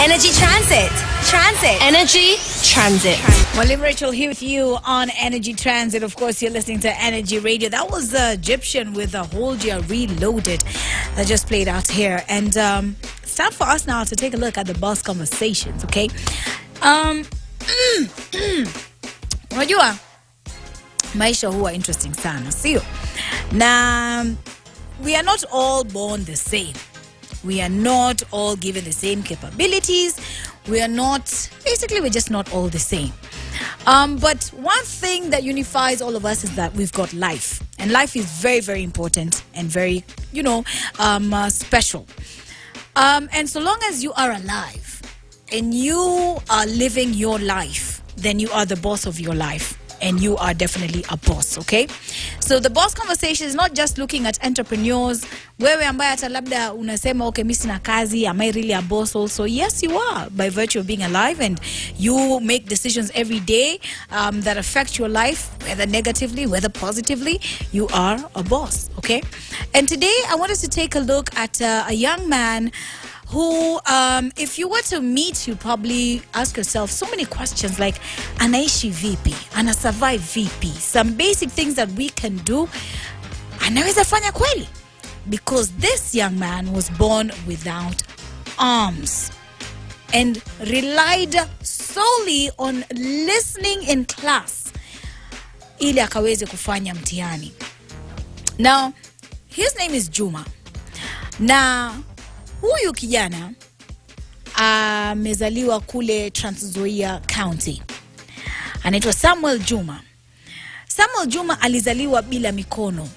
Energy Transit. Energy Transit. Mwalimu Rachel here with you on Energy Transit. Of course, you're listening to Energy Radio. That was Egyptian with a Hold Ya Reloaded that just played out here. And it's time for us now to take a look at the boss conversations, okay? Unajua, maisha huwa interesting sana, sio? Na we are not all born the same. We are not all given the same capabilities. We're just not all the same. But one thing that unifies all of us is that we've got life. And life is very, very important and very, special. And so long as you are alive and you are living your life, then you are the boss of your life. And you are definitely a boss, okay? So the boss conversation is not just looking at entrepreneurs. Wewe ambaye hata labda unasema, okay, mimi sina kazi, am I really a boss also? Yes, you are, by virtue of being alive, and you make decisions every day that affect your life, whether negatively, whether positively. You are a boss, okay? And today, I want us to take a look at a young man who, if you were to meet, you'd probably ask yourself so many questions like, anaishi vipi? Ana survive vipi? Some basic things that we can do. Anaweza fanya kweli? Because this young man was born without arms and relied solely on listening in class ili akaweze kufanya mtihani. Now, his name is Juma. Now, huyu kijana amezaliwa kule Trans Nzoia County. Anaitwa Samuel Juma. Samuel Juma alizaliwa bila mikono.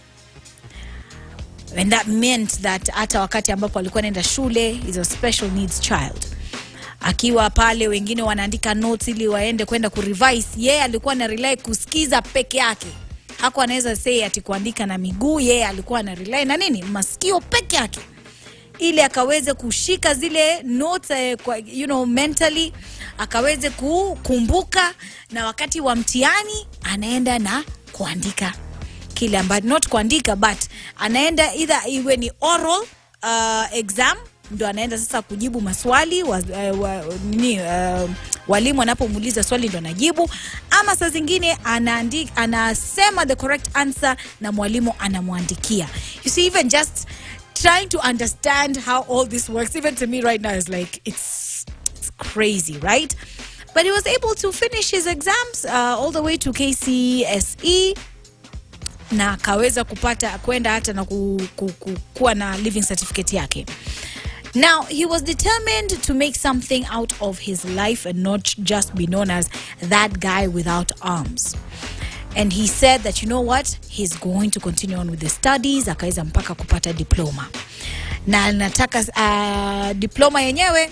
And that meant that hata wakati ambapo alikuwa anaenda shule, is a special needs child. Akiwa pale wengine wanaandika notes ili waende kwenda kurevise, yeye alikuwa na rely kusikiza peke yake. Hakuwa anaweza say ati kuandika na miguu, yeye alikuwa na rely na nini? Masikio peke yake. Ili akaweze kushika zile notes mentally, akaweze kukumbuka, na wakati wa mtihani anaenda na kuandika kile ambacho, not kuandika but anaenda either iwe ni oral exam, ndio anaenda sasa kujibu maswali walimu wanapomuuliza swali ndio anajibu, ama saa zingine anasema the correct answer na mwalimu anamwandikia. You see, even just trying to understand how all this works, even to me right now, is like, it's crazy, right? But he was able to finish his exams all the way to KCSE, na akaweza kupata kwenda hata na kuwa na living certificate yake. Now, he was determined to make something out of his life and not just be known as that guy without arms. And he said that, you know what, he's going to continue on with the studies, akaweza mpaka kupata diploma. Na nataka diploma yenyewe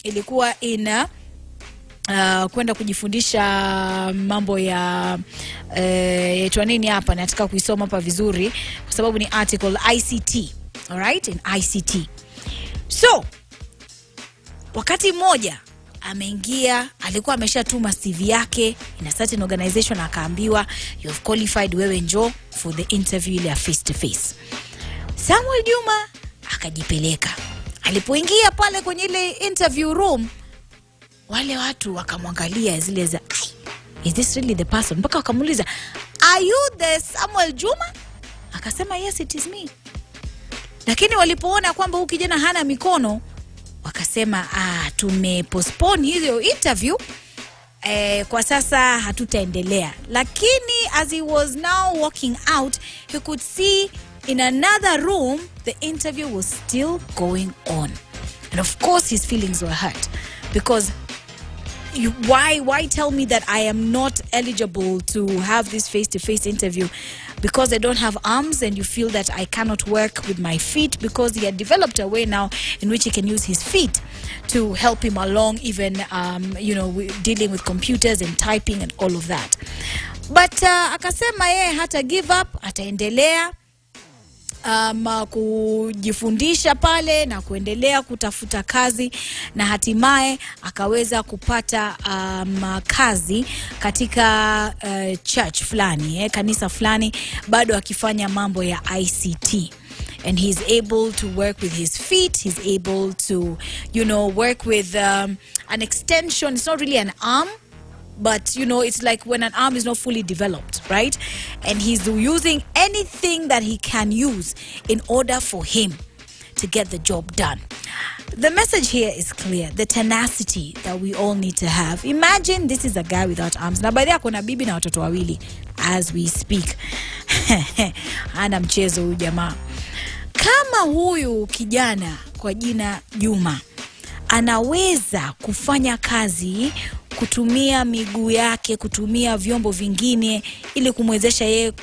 ilikuwa ina kwenda kujifundisha mambo ya yetu nini hapa, nataka kuisoma hapa vizuri kwa sababu ni article ICT, alright, in ICT. So, wakati mmoja ameingia, alikuwa ameshatuma CV yake in a certain organization, akaambiwa you have qualified, wewe njoo for the interview ile face to face. Samuel Juma akajipeleka. Alipoingia pale kwenye ile interview room, wale watu wakamwangalia zile za, is this really the person? Mpaka wakamuuliza, are you the Samuel Juma? Akasema, yes, it is me. Lakini walipoona kwamba huyu kijana hana mikono, wakasema, tumepostpone hiyo interview, kwa sasa hatutaendelea. Lakini as he was now walking out, he could see in another room the interview was still going on. And of course his feelings were hurt, because why tell me that I am not eligible to have this face-to-face interview because I don't have arms, and you feel that I cannot work with my feet, because he had developed a way now in which he can use his feet to help him along, even dealing with computers and typing and all of that. But akasema yeye hata give up, ataendelea kujifundisha pale na kuendelea kutafuta kazi, na hatimaye akaweza kupata kazi katika church fulani, kanisa fulani, bado akifanya mambo ya ICT. and he's able to work with his feet. He's able to, work with an extension. It's not really an arm, but it's like when an arm is not fully developed, right? And he's using anything that he can use in order for him to get the job done. The message here is clear. The tenacity that we all need to have. Imagine this is a guy without arms. Na baadhi yako na bibi na watoto wawili as we speak. Ana mchezo huyu jamaa. Kama huyu kijana kwa jina Juma anaweza kufanya kazi, kutumia miguu yake, kutumia vyombo vingine ili kumwezesha yeye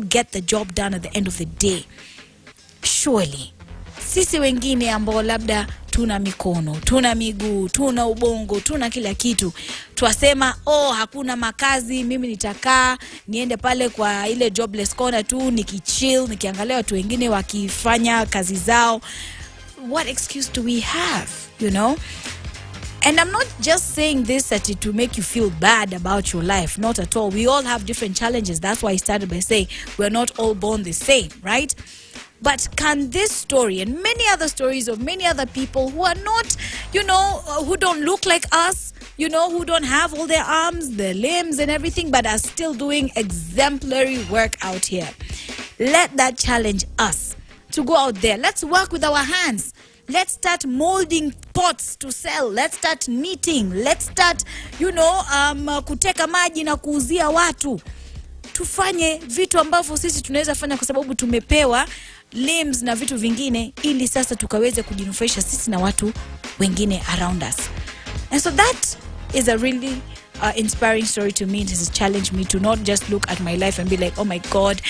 get the job done at the end of the day. Surely sisi wengine ambao labda tuna mikono, tuna miguu, tuna ubongo, tuna kila kitu, tuasema hakuna makazi, mimi nitakaa niende pale kwa ile jobless corner tu nikichill, nikiangalia watu wengine wakifanya kazi zao. What excuse do we have, And I'm not just saying this to make you feel bad about your life. Not at all. We all have different challenges. That's why I started by saying we're not all born the same, right? But can this story and many other stories of many other people who are not, who don't look like us, who don't have all their arms, their limbs and everything, but are still doing exemplary work out here. Let that challenge us to go out there. Let's work with our hands. Let's start molding pots to sell. Let's start knitting. Let's start, kuteka maji na kuuzia watu. Tufanye vitu ambavyo sisi tunaweza fanya kwa sababu tumepewa limbs na vitu vingine ili sasa tukaweze kujinufaisha sisi na watu wengine around us. And so that is a really inspiring story to me. It has challenged me to not just look at my life and be like, oh my God,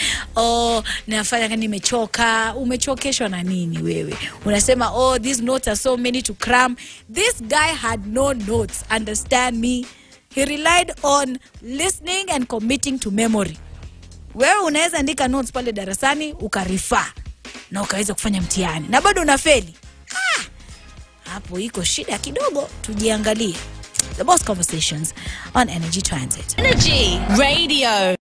nafanya kama nimechoka. Umechokeshwa na nini wewe? Unasema, these notes are so many to cram. This guy had no notes, understand me. He relied on listening and committing to memory. Wewe unaweza andika notes pale darasani ukarifa na ukaweza kufanya mtihani na bado unafeli. Hapo iko shida kidogo, tujiangalie. The Boss Conversations on Energy Transit. Energy Radio.